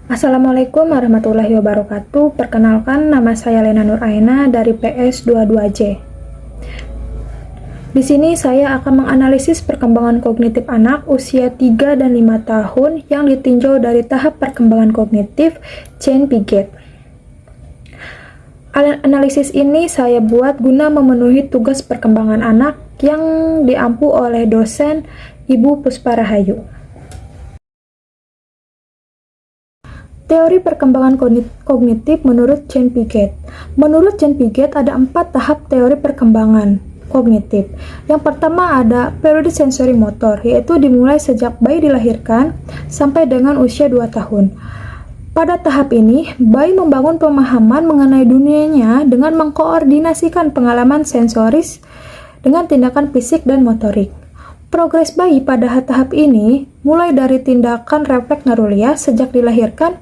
Assalamualaikum warahmatullahi wabarakatuh. Perkenalkan, nama saya Lena Nur Aina dari PS22J. Di sini saya akan menganalisis perkembangan kognitif anak usia 3 dan 5 tahun yang ditinjau dari tahap perkembangan kognitif Jane Piaget. Analisis ini saya buat guna memenuhi tugas perkembangan anak yang diampu oleh dosen Ibu Puspa Rahayu. Teori perkembangan kognitif menurut Jane Piaget. Menurut Jane Piaget ada 4 tahap teori perkembangan kognitif. Yang pertama ada periode sensori motor, yaitu dimulai sejak bayi dilahirkan sampai dengan usia 2 tahun. Pada tahap ini, bayi membangun pemahaman mengenai dunianya dengan mengkoordinasikan pengalaman sensoris dengan tindakan fisik dan motorik. Progres bayi pada tahap ini mulai dari tindakan refleks nerulia sejak dilahirkan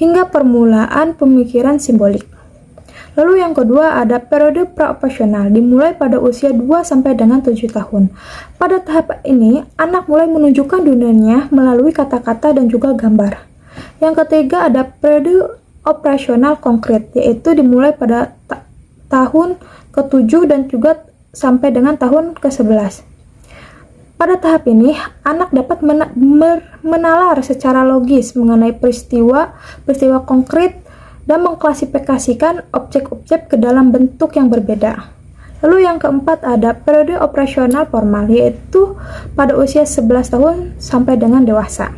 hingga permulaan pemikiran simbolik. Lalu yang kedua ada periode praoperasional dimulai pada usia 2 sampai dengan 7 tahun. Pada tahap ini, anak mulai menunjukkan dunianya melalui kata-kata dan juga gambar. Yang ketiga ada periode operasional konkret, yaitu dimulai pada tahun ke-7 dan juga sampai dengan tahun ke-11. Pada tahap ini, anak dapat menalar secara logis mengenai peristiwa konkret dan mengklasifikasikan objek-objek ke dalam bentuk yang berbeda. Lalu yang keempat ada periode operasional formal, yaitu pada usia 11 tahun sampai dengan dewasa.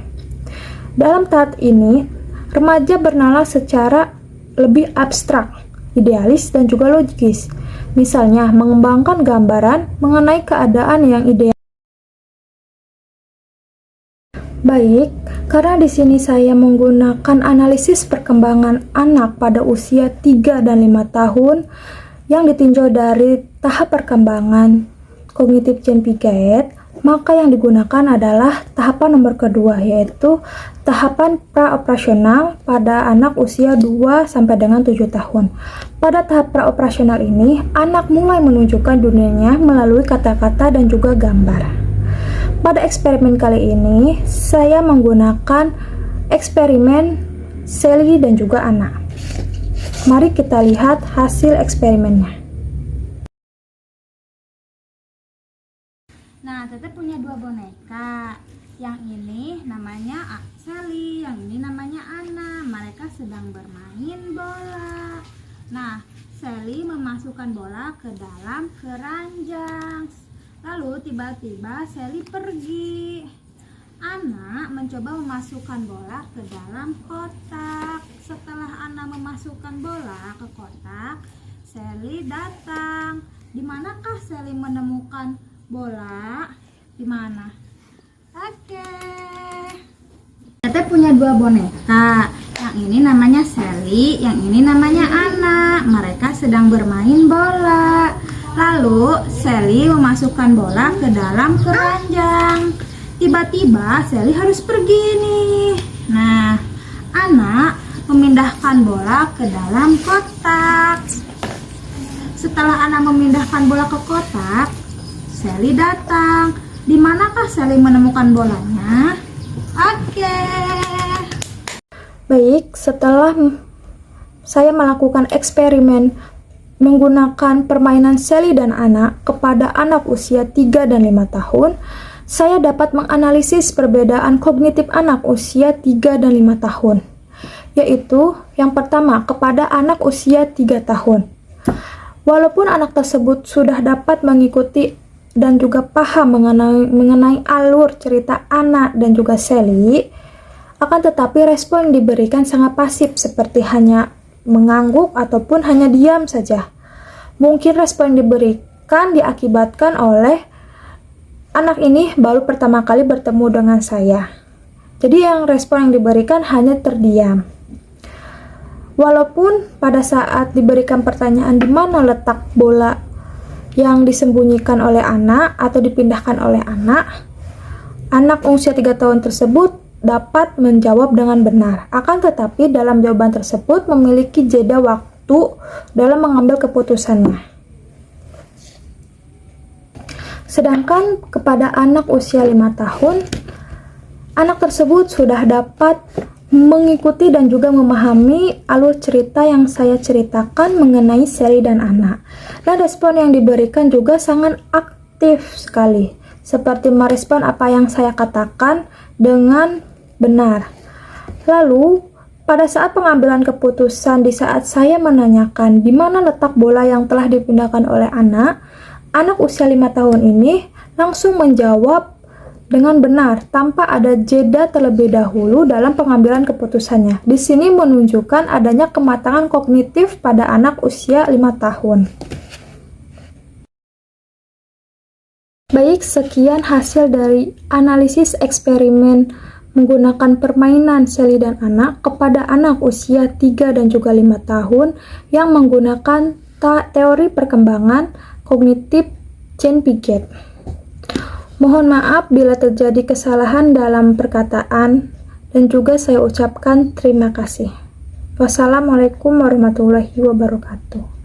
Dalam tahap ini, remaja bernalar secara lebih abstrak, idealis, dan juga logis. Misalnya, mengembangkan gambaran mengenai keadaan yang ideal. Baik, karena di sini saya menggunakan analisis perkembangan anak pada usia 3 dan 5 tahun yang ditinjau dari tahap perkembangan kognitif Jane Piaget, maka yang digunakan adalah tahapan nomor kedua, yaitu tahapan praoperasional pada anak usia 2 sampai dengan 7 tahun. Pada tahap praoperasional ini, anak mulai menunjukkan dunianya melalui kata-kata dan juga gambar. Pada eksperimen kali ini, saya menggunakan eksperimen Sally dan juga Anna. Mari kita lihat hasil eksperimennya. Nah, Teteh punya 2 boneka. Yang ini namanya Sally, yang ini namanya Anna. Mereka sedang bermain bola. Nah, Sally memasukkan bola ke dalam keranjang. Lalu tiba-tiba Sally pergi. Anna mencoba memasukkan bola ke dalam kotak. Setelah Anna memasukkan bola ke kotak, Sally datang. Di manakah Sally menemukan bola? Di mana? Oke. Teteh punya 2 boneka. Yang ini namanya Sally, yang ini namanya Anna. Mereka sedang bermain bola. Lalu Sally memasukkan bola ke dalam keranjang. Tiba-tiba Sally harus pergi nih. Nah, Anna memindahkan bola ke dalam kotak. Setelah Anna memindahkan bola ke kotak, Sally datang. Di manakah Sally menemukan bolanya? Oke. Baik, setelah saya melakukan eksperimen menggunakan permainan Sally dan Anna kepada anak usia 3 dan 5 tahun, saya dapat menganalisis perbedaan kognitif anak usia 3 dan 5 tahun. Yaitu, yang pertama, kepada anak usia 3 tahun. Walaupun anak tersebut sudah dapat mengikuti dan juga paham mengenai alur cerita Anna dan juga Sally, akan tetapi respon yang diberikan sangat pasif seperti hanya mengangguk ataupun hanya diam saja. Mungkin respon yang diberikan diakibatkan oleh anak ini baru pertama kali bertemu dengan saya. Jadi yang respon yang diberikan hanya terdiam. Walaupun pada saat diberikan pertanyaan di mana letak bola yang disembunyikan oleh anak atau dipindahkan oleh anak usia 3 tahun tersebut dapat menjawab dengan benar. Akan tetapi dalam jawaban tersebut memiliki jeda waktu dalam mengambil keputusannya. Sedangkan kepada anak usia 5 tahun, anak tersebut sudah dapat mengikuti dan juga memahami alur cerita yang saya ceritakan mengenai Sally dan Anna. Dan respon yang diberikan juga sangat aktif sekali, seperti merespon apa yang saya katakan dengan benar. Lalu, pada saat pengambilan keputusan, di saat saya menanyakan di mana letak bola yang telah dipindahkan oleh anak usia 5 tahun ini langsung menjawab dengan benar tanpa ada jeda terlebih dahulu dalam pengambilan keputusannya. Di sini menunjukkan adanya kematangan kognitif pada anak usia 5 tahun. Baik, sekian hasil dari analisis eksperimen menggunakan permainan Sally dan Anna kepada anak usia 3 dan juga 5 tahun yang menggunakan teori perkembangan kognitif Jane Piaget. Mohon maaf bila terjadi kesalahan dalam perkataan dan juga saya ucapkan terima kasih. Wassalamualaikum warahmatullahi wabarakatuh.